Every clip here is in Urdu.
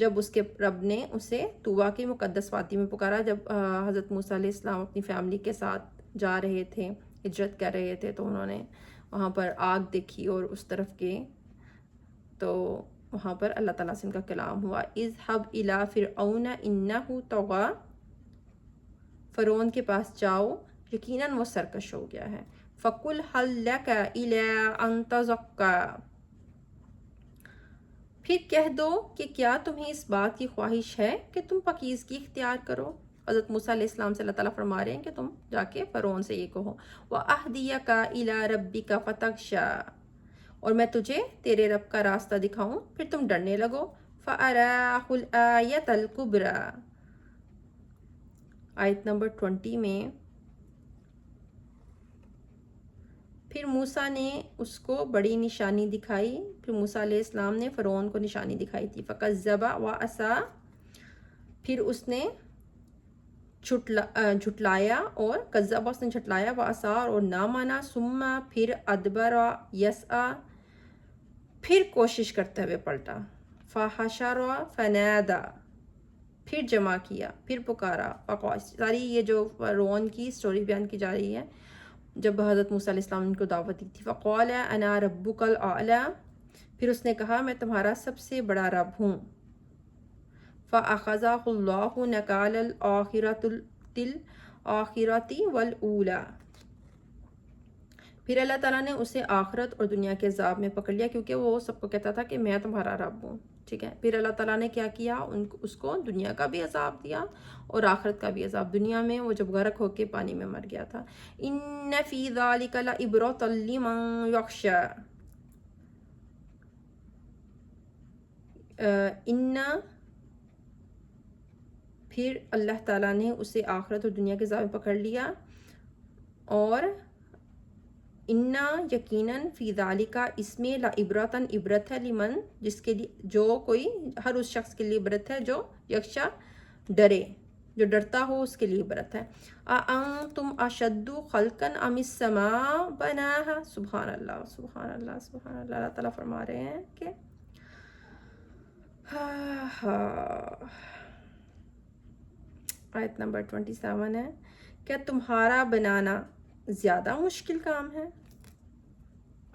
جب اس کے رب نے اسے طوبا کی مقدس وادی میں پکارا. جب حضرت موسیٰ علیہ السلام اپنی فیملی کے ساتھ جا رہے تھے، ہجرت کر رہے تھے، تو انہوں نے وہاں پر آگ دیکھی اور اس طرف گئے، تو وہاں پر اللہ تعالیٰ سے ان کا کلام ہوا. اذهب الى فرعون انه طغى، فرعون کے پاس جاؤ، یقیناً وہ سرکش ہو گیا ہے. فقل هل لك الى ان تزكى، پھر کہہ دو کہ کیا تمہیں اس بات کی خواہش ہے کہ تم پاکیزگی اختیار کرو. حضرت موسیٰ علیہ السلام سے اللہ تعالیٰ فرما رہے ہیں کہ تم جا کے فرعون سے یہ کہو. وَأَهْدِيَكَ إِلَىٰ رَبِّكَ فَتَخْشَىٰ، اور میں تجھے تیرے رب کا راستہ دکھاؤں پھر تم ڈرنے لگو. فَأَرَاهُ الْآيَةَ الْكُبْرَىٰ، آیت نمبر 20 میں پھر موسیٰ نے اس کو بڑی نشانی دکھائی. پھر موسیٰ علیہ السلام نے فرعون کو نشانی دکھائی تھی. فَكَذَّبَ وَعَصَىٰ، پھر اس نے جھٹلایا، اور کذب اس نے جھٹلایا، وَعَصَىٰ اور نہ مانا، ثُمَّ پھر أَدْبَرَ يَسْعَىٰ پھر کوشش کرتے ہوئے پلٹا. فَحَشَرَ فَنَادَىٰ پھر جمع کیا، پھر پکارا. ساری یہ جو فرعون کی سٹوری بیان کی جا رہی ہے جب حضرت موسیٰ علیہ السلام نے ان کو دعوت دی تھی. فَقَالَ أَنَا رَبُّكَ الْأَعْلَىٰ، پھر اس نے کہا میں تمہارا سب سے بڑا رب ہوں. فَأَخَذَهُ اللَّهُ نَكَالَ الْآخِرَةِ وَالْأُولَىٰ، پھر اللہ تعالیٰ نے اسے آخرت اور دنیا کے عذاب میں پکڑ لیا، کیونکہ وہ سب کو کہتا تھا کہ میں تمہارا رب ہوں. ٹھیک ہے، پھر اللہ تعالیٰ نے کیا کیا، اس کو دنیا کا بھی عذاب دیا اور آخرت کا بھی عذاب. دنیا میں وہ جب غرق ہو کے پانی میں مر گیا تھا. إِنَّ فِي ذَلِكَ لَعِبْرَةً لِمَن يَخْشَىٰ، پھر اللہ تعالیٰ نے اسے آخرت اور دنیا کے عذاب میں پکڑ لیا. اور انا یقیناً فی ذالک، اس میں لعبرتاً عبرت ہے، لمن جس کے لیے، جو کوئی، ہر اس شخص کے لیے عبرت ہے جو یخشا ڈرے، جو ڈرتا ہو اس کے لیے عبرت ہے. اَأَنتُمْ أَشَدُّ خَلْقًا أَمِ السَّمَاءُ بَنَاهَا، سبحان اللہ سبحان اللہ سبحان اللہ. اللہ تعالیٰ فرما رہے ہیں کہ آیت نمبر 27 ہے، کیا تمہارا بنانا زیادہ مشکل کام ہے؟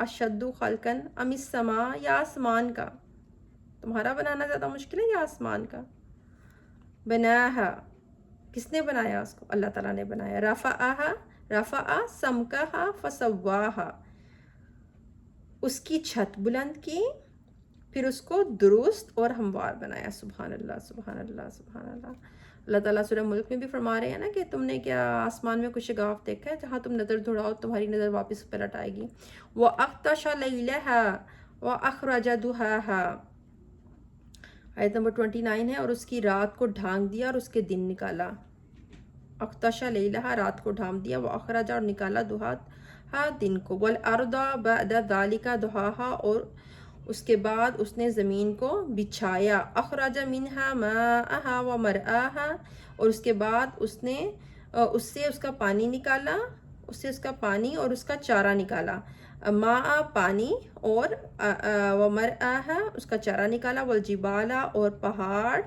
اشد خلقن ام السماء، یا آسمان کا، تمہارا بنانا زیادہ مشکل ہے یا آسمان کا؟ بناہا، کس نے بنایا اس کو؟ اللہ تعالیٰ نے بنایا. رفع سمکہا فسواہا، اس کی چھت بلند کی پھر اس کو درست اور ہموار بنایا. سبحان اللہ سبحان اللہ سبحان اللہ. اللہ تعالیٰ سورہ ملک میں بھی فرما رہے ہیں نا کہ تم نے کیا آسمان میں کچھ شگاف دیکھا ہے، جہاں تم نظر دوڑاؤ تمہاری نظر واپس پلٹ آئے گی. وَأَغْطَشَ لَيْلَهَا وَأَخْرَجَ دُحَاهَا، آیت نمبر 29 ہے، اور اس کی رات کو ڈھانک دیا اور اس کے دن نکالا. اغطش لیلہا، رات کو ڈھانپ دیا، وَأَخْرَجَ اور نکالا، دُحَاهَا دن کو، وَالْأَرْضَ بَعْدَ ذَلِكَ دُحَاهَا اور اس کے بعد اس نے زمین کو بچھایا. اخرج منها ماءها ومرعاها، اور اس کے بعد اس نے اس سے اس کا پانی نکالا، اس سے اس کا پانی اور اس کا چارہ نکالا. ماء پانی، اور ومرعاها اس کا چارہ نکالا. والجبال اور پہاڑ،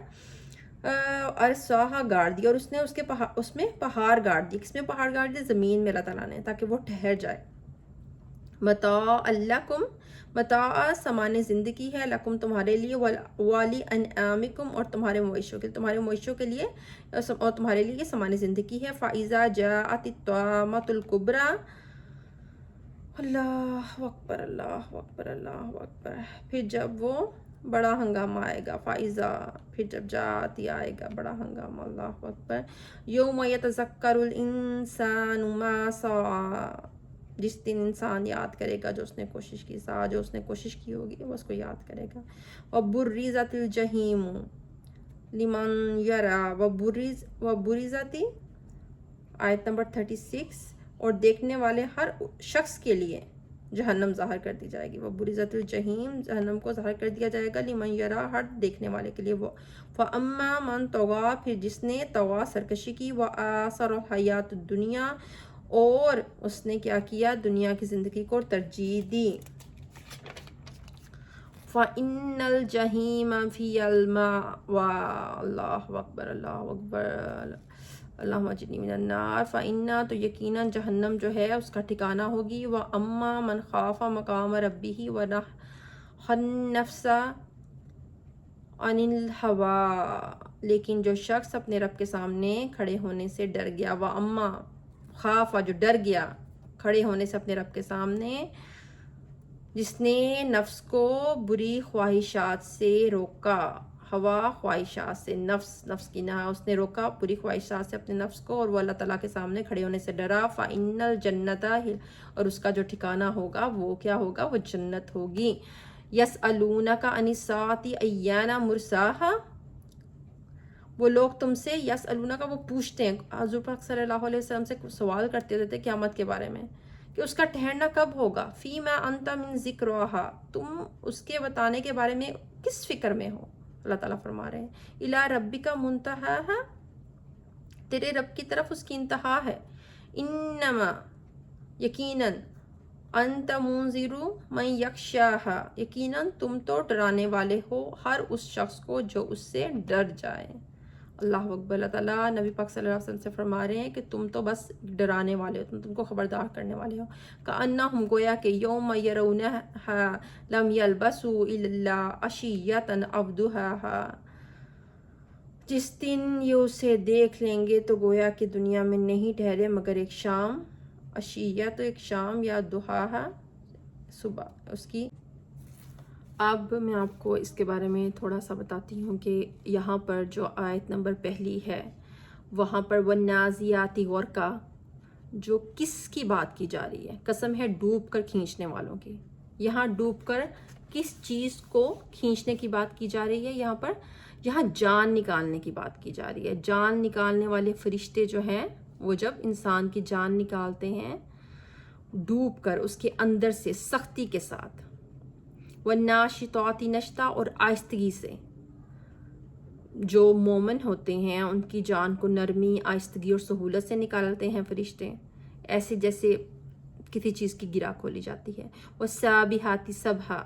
ارساها گاڑ دیا، اور اس نے اس میں پہاڑ گاڑ دی. کس میں پہاڑ گاڑ دی؟ زمین میں اللہ تعالیٰ نے، تاکہ وہ ٹھہر جائے. متاع لکم، متاع سامان زندگی ہے، لکم تمہارے لیے، والی انعامکم اور تمہارے مویشوں کے، تمہارے مویشوں کے لیے، اور تمہارے لیے یہ سامان زندگی ہے. فَإِذَا جَاءَتِ الطَّامَّةُ الْكُبْرَىٰ، اللہ اکبر اللہ اکبر اللہ اکبر. پھر جب وہ بڑا ہنگامہ آئے گا. فَإِذَا، پھر جب جاتی آئے گا بڑا ہنگامہ، اللہ اکبر. یوم یتذکر الانسان ما سعی، جس دن انسان یاد کرے گا جو اس نے کوشش کی، جو اس نے کوشش کی ہوگی وہ اس کو یاد کرے گا. وَبُرِّزَتِ الْجَحِیمُ لِمَنْ یَرَىٰ، وَبُرِّزَتِ، آیت نمبر 36، اور دیکھنے والے ہر شخص کے لیے جہنم ظاہر کر دی جائے گی. وَبُرِّزَتِ الْجَحِیمُ، جہنم کو ظاہر کر دیا جائے گا. لِمَنْ یَرَىٰ، ہر دیکھنے والے کے لیے. فَأَمَّا مَنْ طَغَىٰ، پھر جس نے طغیٰ سرکشی کی. وَآثَرَ الْحَیَاةَ الدُّنْیَا، اور اس نے کیا کیا؟ دنیا کی زندگی کو ترجیح دی. فَإِنَّ الْجَحِيمَ فِي الْمَأْوَى اللہ اکبر اللہ اکبر اللہم اجرنی من النار فَإِنَّ تو یقیناً جہنم جو ہے اس کا ٹھکانہ ہوگی وَأَمَّا مَنْ خَافَ مَقَامَ رَبِّهِ وَنَهَى النَّفْسَ عَنِ الْهَوَىٰ لیکن جو شخص اپنے رب کے سامنے کھڑے ہونے سے ڈر گیا وَأَمَّا خَافَ جو ڈر گیا کھڑے ہونے سے اپنے رب کے سامنے جس نے نفس کو بری خواہشات سے روکا ہوا خواہشات سے نفس کی نہ اس نے روکا بری خواہشات سے اپنے نفس کو اور وہ اللہ تعالیٰ کے سامنے کھڑے ہونے سے ڈرا فَإِنَّ الْجَنَّةَ اور اس کا جو ٹھکانہ ہوگا وہ کیا ہوگا وہ جنت ہوگی يَسْأَلُونَكَ عَنِ السَّاعَةِ أَيَّانَ مُرْسَاهَا وہ لوگ تم سے يَسْأَلُونَكَ وہ پوچھتے ہیں حضور پاک صلی اللہ علیہ وسلم سے سوال کرتے رہتے قیامت کے بارے میں کہ اس کا ٹھہرنا کب ہوگا فِيمَا أَنْتَ مِنْ ذِكْرِهَا تم اس کے بتانے کے بارے میں کس فکر میں ہو اللہ تعالیٰ فرما رہے ہیں اِلَىٰ رَبِّكَ مُنْتَهَاهَا تیرے رب کی طرف اس کی انتہا ہے انما یقیناً انت منذر من یخشاها یقیناً تم تو ڈرانے والے ہو ہر اس شخص کو جو اس سے ڈر جائے اللہ اکبر اللہ تعالیٰ نبی پاک صلی اللہ علیہ وسلم سے فرما رہے ہیں کہ تم تو بس ڈرانے والے ہو تم کو خبردار کرنے والے ہو کأنہم گویا کہ یوم یرونہا لم یلبسوا الا عشیۃ او ضحاہا جس دن یہ اسے دیکھ لیں گے تو گویا کہ دنیا میں نہیں ٹھہرے مگر ایک شام عشیہ تو ایک شام یا ضحاہا صبح اس کی اب میں آپ کو اس کے بارے میں تھوڑا سا بتاتی ہوں کہ یہاں پر جو آیت نمبر پہلی ہے وہاں پر وَالنَّازِعَاتِ غَرْقًا جو کس کی بات کی جا رہی ہے قسم ہے ڈوب کر کھینچنے والوں کی یہاں ڈوب کر کس چیز کو کھینچنے کی بات کی جا رہی ہے یہاں جان نکالنے کی بات کی جا رہی ہے جان نکالنے والے فرشتے جو ہیں وہ جب انسان کی جان نکالتے ہیں ڈوب کر اس کے اندر سے سختی کے ساتھ وَالنَّاشِطَاتِ نَشْطًا اور آہستگی سے جو مومن ہوتے ہیں ان کی جان کو نرمی آہستگی اور سہولت سے نکالتے ہیں فرشتے ایسے جیسے کسی چیز کی گرا کھولی جاتی ہے وَالسَّابِحَاتِ سَبْحًا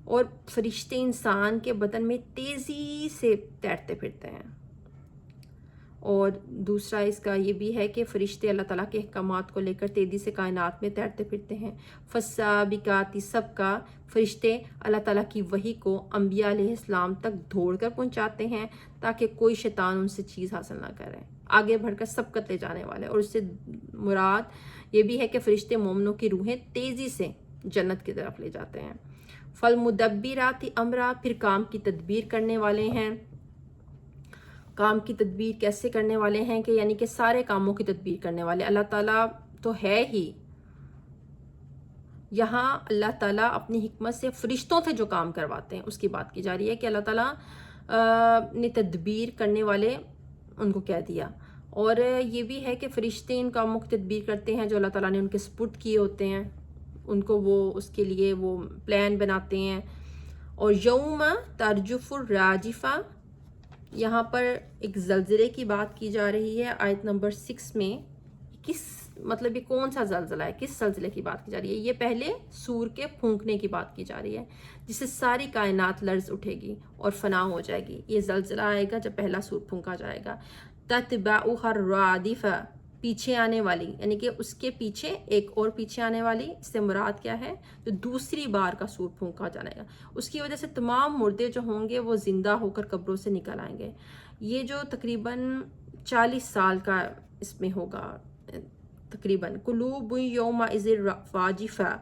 اور فرشتے انسان کے بدن میں تیزی سے تیرتے پھرتے ہیں اور دوسرا اس کا یہ بھی ہے کہ فرشتے اللہ تعالیٰ کے احکامات کو لے کر تیزی سے کائنات میں تیرتے پھرتے ہیں فَالسَّابِقَاتِ سَبْقًا فرشتے اللہ تعالیٰ کی وحی کو انبیاء علیہ السلام تک دوڑ کر پہنچاتے ہیں تاکہ کوئی شیطان ان سے چیز حاصل نہ کرے آگے بڑھ کر سبقت لے جانے والے اور اس سے مراد یہ بھی ہے کہ فرشتے مومنوں کی روحیں تیزی سے جنت کی طرف لے جاتے ہیں فَالْمُدَبِّرَاتِ أَمْرًا پھر کام کی تدبیر کرنے والے ہیں کام کی تدبیر کیسے کرنے والے ہیں کہ یعنی کہ سارے کاموں کی تدبیر کرنے والے اللہ تعالیٰ تو ہے ہی یہاں اللہ تعالیٰ اپنی حکمت سے فرشتوں سے جو کام کرواتے ہیں اس کی بات کی جا رہی ہے کہ اللہ تعالیٰ نے تدبیر کرنے والے ان کو کہہ دیا اور یہ بھی ہے کہ فرشتے ان کاموں کی تدبیر کرتے ہیں جو اللہ تعالیٰ نے ان کے سپرد کیے ہوتے ہیں ان کو وہ اس کے لیے وہ پلان بناتے ہیں اور یوم ترجف الراجفہ یہاں پر ایک زلزلے کی بات کی جا رہی ہے آیت نمبر 6 میں کس مطلب یہ کون سا زلزلہ ہے کس زلزلے کی بات کی جا رہی ہے یہ پہلے سور کے پھونکنے کی بات کی جا رہی ہے جس سے ساری کائنات لرز اٹھے گی اور فنا ہو جائے گی یہ زلزلہ آئے گا جب پہلا سور پھونکا جائے گا تتبعها الرادفہ پیچھے آنے والی یعنی کہ اس کے پیچھے ایک اور پیچھے آنے والی اس سے مراد کیا ہے جو دوسری بار کا سور پھونکا جائے گا اس کی وجہ سے تمام مردے جو ہوں گے وہ زندہ ہو کر قبروں سے نکل آئیں گے یہ جو تقریباً 40 سال کا اس میں ہوگا تقریباً قلوب یومئذ واجفہ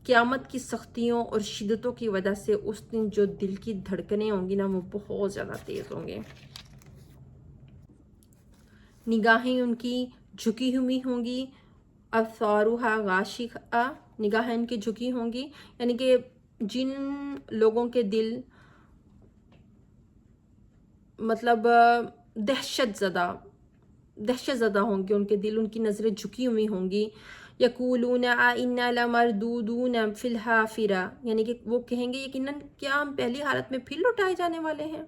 قیامت کی سختیوں اور شدتوں کی وجہ سے اس دن جو دل کی دھڑکنیں ہوں گی نا وہ بہت زیادہ تیز ہوں گے نگاہیں ان کی جھکی ہوئی ہوں گی ابصارها غاشیہ نگاہیں ان کی جھکی ہوں گی یعنی کہ جن لوگوں کے دل مطلب دہشت زدہ ہوں گے ان کے دل ان کی نظریں جھکی ہوئی ہوں گی یقولون انا لمردودون فی الحافرہ یعنی کہ وہ کہیں گے یقیناً کیا ہم پہلی حالت میں پھر لوٹائے جانے والے ہیں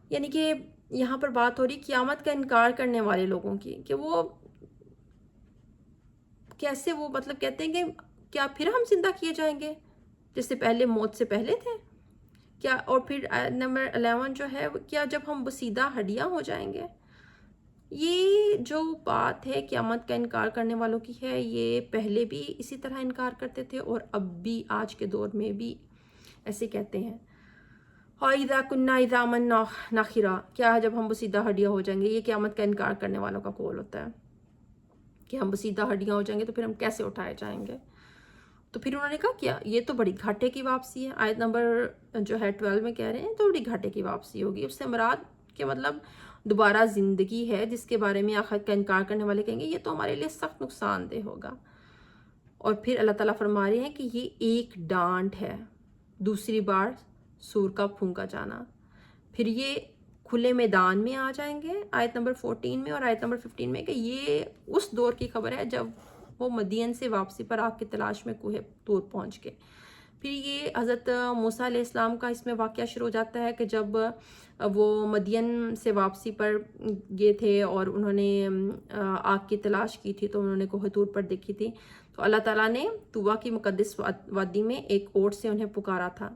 یعنی کہ یہاں پر بات ہو رہی قیامت کا انکار کرنے والے لوگوں کی کہ وہ کیسے وہ مطلب کہتے ہیں کہ کیا پھر ہم زندہ کیے جائیں گے جس سے پہلے موت سے پہلے تھے کیا؟ اور پھر نمبر 11 جو ہے کیا جب ہم بسیدہ ہڈیاں ہو جائیں گے؟ یہ جو بات ہے قیامت کا انکار کرنے والوں کی ہے، یہ پہلے بھی اسی طرح انکار کرتے تھے اور اب بھی آج کے دور میں بھی ایسے کہتے ہیں۔ وَإِذَا كُنَّا عِظَامًا نَخِرَةً، کیا جب ہم بسیدہ ہڈیاں ہو جائیں گے؟ یہ قیامت کا انکار کرنے والوں کا قول ہوتا ہے کہ ہم بسیدہ ہڈیاں ہو جائیں گے تو پھر ہم کیسے اٹھائے جائیں گے؟ تو پھر انہوں نے کہا کیا یہ تو بڑی گھاٹے کی واپسی ہے۔ آیت نمبر جو ہے 12 میں کہہ رہے ہیں تو بڑی گھاٹے کی واپسی ہوگی، اس سے مراد کہ مطلب دوبارہ زندگی ہے جس کے بارے میں آخرت کا انکار کرنے والے کہیں گے یہ تو ہمارے لیے سخت نقصان دہ ہوگا۔ اور پھر اللہ تعالیٰ فرما رہے ہیں کہ یہ ایک ڈانٹ ہے، دوسری بار سور کا پھونکا جانا، پھر یہ کھلے میدان میں آ جائیں گے آیت نمبر 14 میں، اور آیت نمبر 15 میں کہ یہ اس دور کی خبر ہے جب وہ مدین سے واپسی پر آگ کی تلاش میں کوہ طور پہنچ گئے۔ پھر یہ حضرت موسیٰ علیہ السلام کا اس میں واقعہ شروع ہو جاتا ہے کہ جب وہ مدین سے واپسی پر گئے تھے اور انہوں نے آگ کی تلاش کی تھی تو انہوں نے کوہ طور پر دیکھی تھی، تو اللہ تعالیٰ نے طویٰ کی مقدس وادی میں ایک اوٹ سے انہیں پکارا تھا،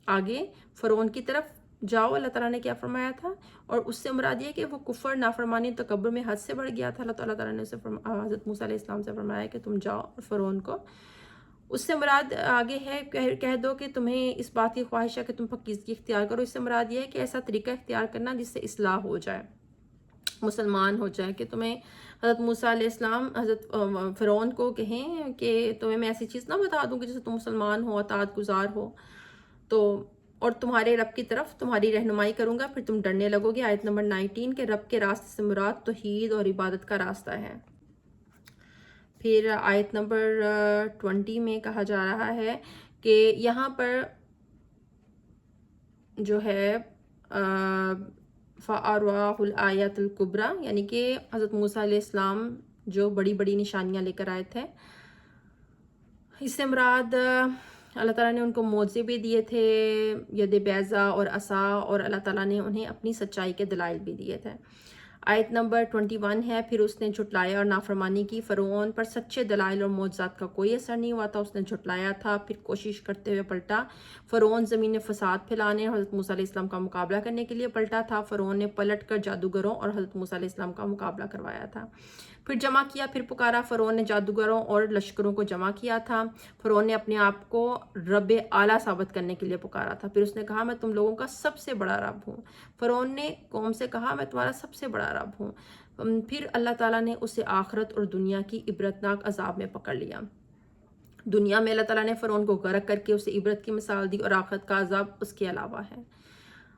آگے فرعون کی طرف جاؤ۔ اللہ تعالیٰ نے کیا فرمایا تھا؟ اور اس سے مراد یہ کہ وہ کفر، نافرمانی، تکبر میں حد سے بڑھ گیا تھا۔ اللہ تعالیٰ نے اسے حضرت موسیٰ علیہ السلام سے فرمایا کہ تم جاؤ اور فرعون کو، اس سے مراد آگے ہے کہہ دو کہ تمہیں اس بات کی خواہش ہے کہ تم پاکیزگی اختیار کرو۔ اس سے مراد یہ ہے کہ ایسا طریقہ اختیار کرنا جس سے اصلاح ہو جائے، مسلمان ہو جائے، کہ تمہیں حضرت موسیٰ علیہ السلام حضرت فرعون کو کہیں کہ تمہیں میں ایسی چیز نہ بتا دوں کہ جس سے تم مسلمان ہو، اطاعت گزار ہو، تو اور تمہارے رب کی طرف تمہاری رہنمائی کروں گا، پھر تم ڈرنے لگو گے۔ آیت نمبر 19 کہ رب کے راستے سے مراد توحید اور عبادت کا راستہ ہے۔ پھر آیت نمبر 20 میں کہا جا رہا ہے کہ یہاں پر جو ہے فَأَرَاهُ الْآيَاتِ الْكُبْرَى، یعنی کہ حضرت موسیٰ علیہ السلام جو بڑی بڑی نشانیاں لے کر آئے تھے، اس سے مراد اللہ تعالیٰ نے ان کو معجزے بھی دیے تھے، ید بیضا اور عصا، اور اللہ تعالیٰ نے انہیں اپنی سچائی کے دلائل بھی دیے تھے۔ آیت نمبر 21 ہے پھر اس نے جھٹلایا اور نافرمانی کی، فرعون پر سچے دلائل اور معجزات کا کوئی اثر نہیں ہوا تھا، اس نے جھٹلایا تھا، پھر کوشش کرتے ہوئے پلٹا۔ فرعون زمین میں فساد پھیلانے اور حضرت موسیٰ علیہ السلام کا مقابلہ کرنے کے لیے پلٹا تھا۔ فرعون نے پلٹ کر جادوگروں اور حضرت موسیٰ علیہ السلام کا مقابلہ کروایا تھا، پھر جمع کیا، پھر پکارا۔ فرعون نے جادوگروں اور لشکروں کو جمع کیا تھا۔ فرعون نے اپنے آپ کو رب اعلیٰ ثابت کرنے کے لیے پکارا تھا، پھر اس نے کہا میں تم لوگوں کا سب سے بڑا رب ہوں۔ فرعون نے قوم سے کہا میں تمہارا سب سے بڑا رب ہوں۔ پھر اللہ تعالیٰ نے اسے آخرت اور دنیا کی عبرتناک عذاب میں پکڑ لیا۔ دنیا میں اللہ تعالیٰ نے فرعون کو غرق کر کے اسے عبرت کی مثال دی، اور آخرت کا عذاب اس کے علاوہ ہے۔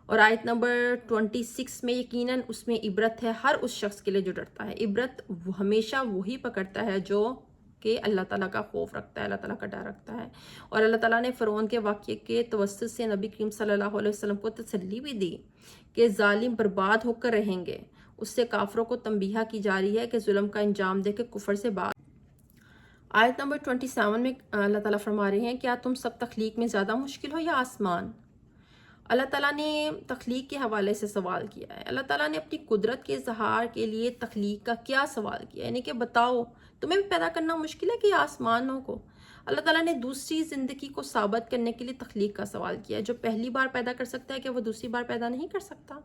اور آیت نمبر 26 میں یقیناً اس میں عبرت ہے ہر اس شخص کے لیے جو ڈرتا ہے۔ عبرت ہمیشہ وہی پکڑتا ہے جو کہ اللہ تعالیٰ کا خوف رکھتا ہے، اللہ تعالیٰ کا ڈر رکھتا ہے۔ اور اللہ تعالیٰ نے فرعون کے واقعے کے توسط سے نبی کریم صلی اللہ علیہ وسلم کو تسلی بھی دی کہ ظالم برباد ہو کر رہیں گے۔ اس سے کافروں کو تنبیہ کی جا رہی ہے کہ ظلم کا انجام دے کے کفر سے باز۔ آیت نمبر 27 میں اللہ تعالیٰ فرما رہے ہیں کیا تم سب تخلیق میں زیادہ مشکل ہو یا آسمان؟ اللہ تعالیٰ نے تخلیق کے حوالے سے سوال کیا ہے۔ اللہ تعالیٰ نے اپنی قدرت کے اظہار کے لیے تخلیق کا کیا سوال کیا، یعنی کہ بتاؤ تمہیں بھی پیدا کرنا مشکل ہے کہ آسمانوں کو؟ اللہ تعالیٰ نے دوسری زندگی کو ثابت کرنے کے لیے تخلیق کا سوال کیا ہے۔ جو پہلی بار پیدا کر سکتا ہے کہ وہ دوسری بار پیدا نہیں کر سکتا؟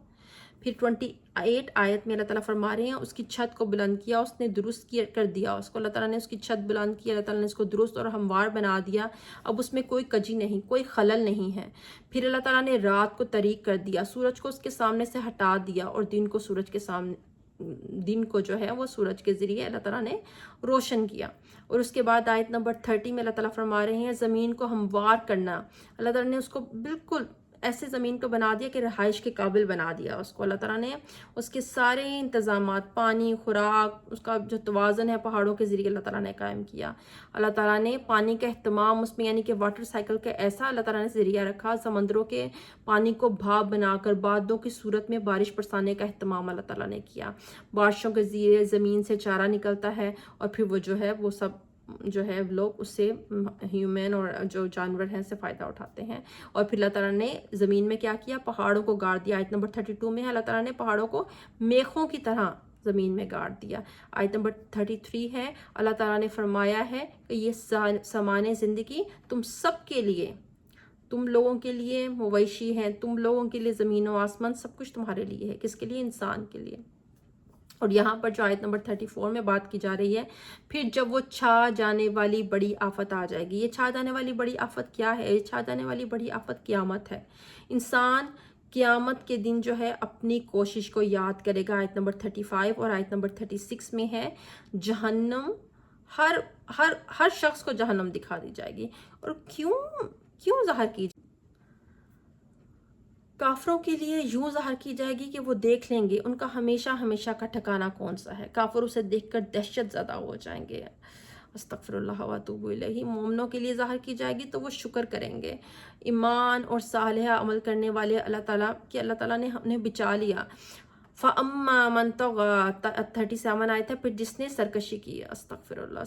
پھر 28 آیت میں اللہ تعالیٰ فرما رہے ہیں اس کی چھت کو بلند کیا، اس نے درست کر دیا اس کو۔ اللہ تعالیٰ نے اس کی چھت بلند کی، اللہ تعالیٰ نے اس کو درست اور ہموار بنا دیا، اب اس میں کوئی کجی نہیں، کوئی خلل نہیں ہے۔ پھر اللہ تعالیٰ نے رات کو طریق کر دیا، سورج کو اس کے سامنے سے ہٹا دیا، اور دن کو سورج کے سامنے، دن کو جو ہے وہ سورج کے ذریعے اللہ تعالیٰ نے روشن کیا۔ اور اس کے بعد آیت نمبر 30 میں اللہ تعالیٰ فرما رہے ہیں زمین کو ہموار کرنا، اللہ تعالیٰ نے اس کو بالکل ایسے زمین کو بنا دیا کہ رہائش کے قابل بنا دیا اس کو۔ اللہ تعالیٰ نے اس کے سارے انتظامات، پانی، خوراک، اس کا جو توازن ہے پہاڑوں کے ذریعے اللہ تعالیٰ نے قائم کیا۔ اللہ تعالیٰ نے پانی کا اہتمام اس میں، یعنی کہ واٹر سائیکل کا ایسا اللہ تعالیٰ نے ذریعہ رکھا، سمندروں کے پانی کو بھاپ بنا کر بادلوں کی صورت میں بارش برسانے کا اہتمام اللہ تعالیٰ نے کیا۔ بارشوں کے ذریعے زمین سے چارہ نکلتا ہے، اور پھر وہ جو ہے وہ سب جو ہے لوگ اس سے ہیومن اور جو جانور ہیں سے فائدہ اٹھاتے ہیں۔ اور پھر اللہ تعالیٰ نے زمین میں کیا کیا؟ پہاڑوں کو گاڑ دیا۔ آیت نمبر 32 میں اللہ تعالیٰ نے پہاڑوں کو میخوں کی طرح زمین میں گاڑ دیا۔ آیت نمبر 33 ہے، اللہ تعالیٰ نے فرمایا ہے کہ یہ سامان زندگی تم سب کے لیے، تم لوگوں کے لیے مویشی ہیں، تم لوگوں کے لیے زمین و آسمان سب کچھ تمہارے لیے ہے۔ کس کے لیے؟ انسان کے لیے۔ اور یہاں پر جو آیت نمبر 34 میں بات کی جا رہی ہے، پھر جب وہ چھا جانے والی بڑی آفت آ جائے گی۔ یہ چھا جانے والی بڑی آفت کیا ہے؟ یہ چھا جانے والی بڑی آفت قیامت ہے۔ انسان قیامت کے دن جو ہے اپنی کوشش کو یاد کرے گا۔ آیت نمبر 35 اور آیت نمبر 36 میں ہے، جہنم ہر شخص کو جہنم دکھا دی جائے گی۔ اور کیوں ظاہر کی کافروں کے لیے یوں ظاہر کی جائے گی کہ وہ دیکھ لیں گے ان کا ہمیشہ ہمیشہ کا ٹھکانہ کون سا ہے۔ کافر اسے دیکھ کر دہشت زدہ ہو جائیں گے۔ استغفر اللہ و اتوب الیہ۔ مومنوں کے لیے ظاہر کی جائے گی تو وہ شکر کریں گے، ایمان اور صالحہ عمل کرنے والے اللہ تعالیٰ نے ہم نے بچا لیا۔ فَأَمَّا مَن طَغَىٰ 37 آیت ہے، پھر جس نے سرکشی کی، استغفر اللہ،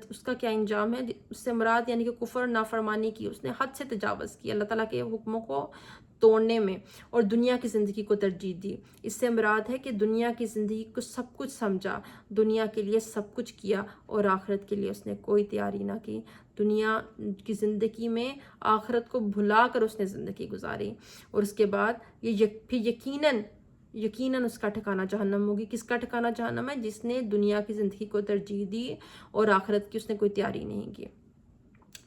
اس کا کیا انجام ہے؟ اس سے مراد یعنی کہ کفر نافرمانی کی، اس نے حد سے تجاوز کی اللہ تعالیٰ کے حکموں کو توڑنے میں، اور دنیا کی زندگی کو ترجیح دی۔ اس سے مراد ہے کہ دنیا کی زندگی کو سب کچھ سمجھا، دنیا کے لیے سب کچھ کیا، اور آخرت کے لیے اس نے کوئی تیاری نہ کی۔ دنیا کی زندگی میں آخرت کو بھلا کر اس نے زندگی گزاری، اور اس کے بعد پھر یقیناً اس کا ٹھکانہ جہنم ہوگی۔ کس کا ٹھکانہ جہنم ہے؟ جس نے دنیا کی زندگی کو ترجیح دی اور آخرت کی اس نے کوئی تیاری نہیں کی،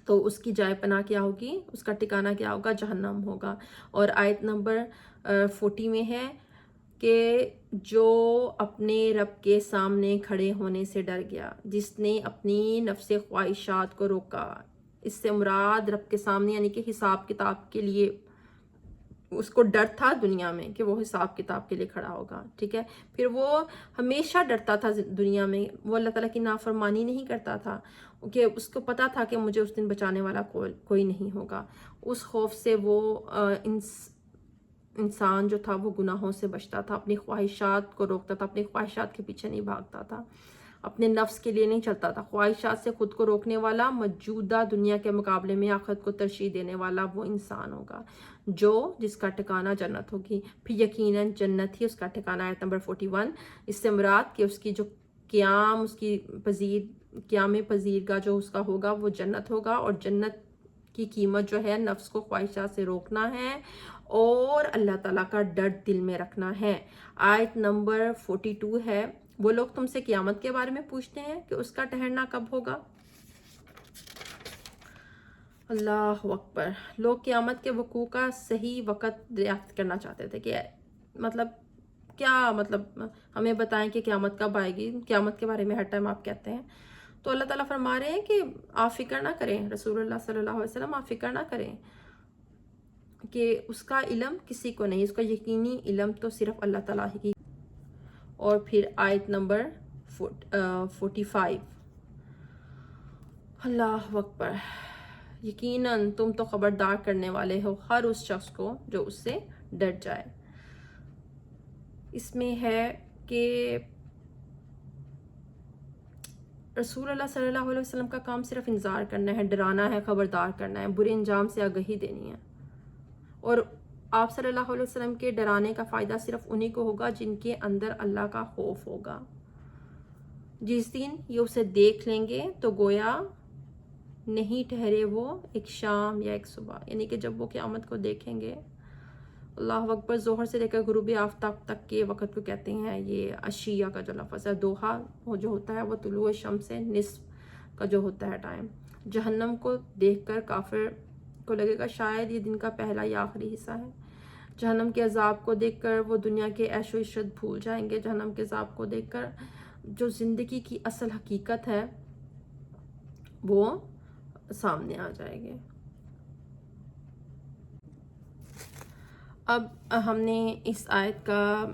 تو اس کی جائے پناہ کیا ہوگی؟ اس کا ٹھکانہ کیا ہوگا؟ جہنم ہوگا۔ اور آیت نمبر 40 میں ہے کہ جو اپنے رب کے سامنے کھڑے ہونے سے ڈر گیا، جس نے اپنی نفس خواہشات کو روکا۔ اس سے مراد رب کے سامنے یعنی کہ حساب کتاب کے لیے اس کو ڈر تھا دنیا میں کہ وہ حساب کتاب کے لیے کھڑا ہوگا، ٹھیک ہے۔ پھر وہ ہمیشہ ڈرتا تھا دنیا میں، وہ اللہ تعالیٰ کی نافرمانی نہیں کرتا تھا، کہ اس کو پتا تھا کہ مجھے اس دن بچانے والا کوئی نہیں ہوگا۔ اس خوف سے وہ انسان جو تھا وہ گناہوں سے بچتا تھا، اپنی خواہشات کو روکتا تھا، اپنی خواہشات کے پیچھے نہیں بھاگتا تھا، اپنے نفس کے لیے نہیں چلتا تھا۔ خواہشات سے خود کو روکنے والا، موجودہ دنیا کے مقابلے میں آخرت کو ترجیح دینے والا وہ انسان ہوگا جس کا ٹھکانہ جنت ہوگی۔ پھر یقیناً جنت ہی اس کا ٹھکانہ۔ آیت نمبر 41، اس سے مراد کہ اس کی جو قیام پذیرگاہ جو اس کا ہوگا وہ جنت ہوگا، اور جنت کی قیمت جو ہے نفس کو خواہشات سے روکنا ہے اور اللہ تعالیٰ کا ڈر دل میں رکھنا ہے۔ آیت نمبر 42 ہے، وہ لوگ تم سے قیامت کے بارے میں پوچھتے ہیں کہ اس کا ٹھہرنا کب ہوگا۔ اللہ اکبر۔ لوگ قیامت کے وقوع کا صحیح وقت دریافت کرنا چاہتے تھے کہ ہمیں بتائیں کہ قیامت کب آئے گی، قیامت کے بارے میں ہر ٹائم آپ کہتے ہیں۔ تو اللہ تعالیٰ فرما رہے ہیں کہ آپ فکر نہ کریں، رسول اللہ صلی اللہ علیہ وسلم آپ فکر نہ کریں کہ اس کا علم کسی کو نہیں، اس کا یقینی علم تو صرف اللہ تعالیٰ ہی کی۔ اور پھر آیت نمبر 45، اللہ اکبر، یقیناً تم تو خبردار کرنے والے ہو ہر اس شخص کو جو اس سے ڈر جائے۔ اس میں ہے کہ رسول اللہ صلی اللہ علیہ وسلم کا کام صرف انذار کرنا ہے، ڈرانا ہے، خبردار کرنا ہے، برے انجام سے آگہی دینی ہے۔ اور آپ صلی اللہ علیہ وسلم کے ڈرانے کا فائدہ صرف انہی کو ہوگا جن کے اندر اللہ کا خوف ہوگا۔ جس دن یہ اسے دیکھ لیں گے تو گویا نہیں ٹھہرے وہ ایک شام یا ایک صبح، یعنی کہ جب وہ قیامت کو دیکھیں گے، اللہ اکبر، ظہر سے لے کر غروب آفتاب تک کے وقت کو کہتے ہیں یہ عشیہ کا جو لفظ ہے، دوحہ جو ہوتا ہے وہ طلوع شمس سے نصف کا جو ہوتا ہے ٹائم۔ جہنم کو دیکھ کر کافر کو لگے گا شاید یہ دن کا پہلا یا آخری حصہ ہے۔ جہنم کے عذاب کو دیکھ کر وہ دنیا کے عیش و عشرت بھول جائیں گے۔ جہنم کے عذاب کو دیکھ کر جو زندگی کی اصل حقیقت ہے وہ سامنے آ جائے گے۔ اب ہم نے اس آیت کا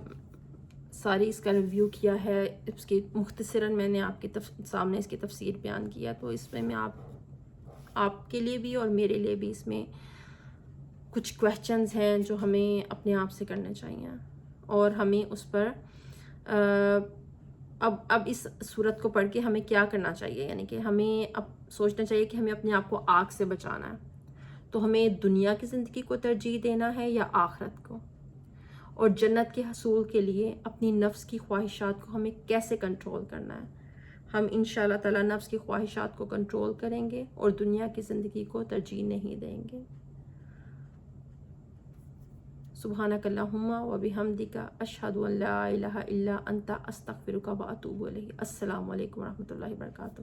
اس کا ریویو کیا ہے، اس کی مختصراً میں نے آپ کے سامنے اس کی تفسیر بیان کیا، تو اس میں آپ کے لیے بھی اور میرے لیے بھی اس میں کچھ کویسچنز ہیں جو ہمیں اپنے آپ سے کرنے چاہیے، اور ہمیں اس پر اب اس صورت کو پڑھ کے ہمیں کیا کرنا چاہیے، یعنی کہ ہمیں اب سوچنا چاہیے کہ ہمیں اپنے آپ کو آگ سے بچانا ہے، تو ہمیں دنیا کی زندگی کو ترجیح دینا ہے یا آخرت کو، اور جنت کے حصول کے لیے اپنی نفس کی خواہشات کو ہمیں کیسے کنٹرول کرنا ہے. ہم انشاءاللہ تعالیٰ نفس کی خواہشات کو کنٹرول کریں گے اور دنیا کی زندگی کو ترجیح نہیں دیں گے. سبحانک اللہم و بحمدک اشہد ان لا الہ الا انت استغفرک و اتوب الیک. السلام علیکم و رحمۃ اللہ وبرکاتہ.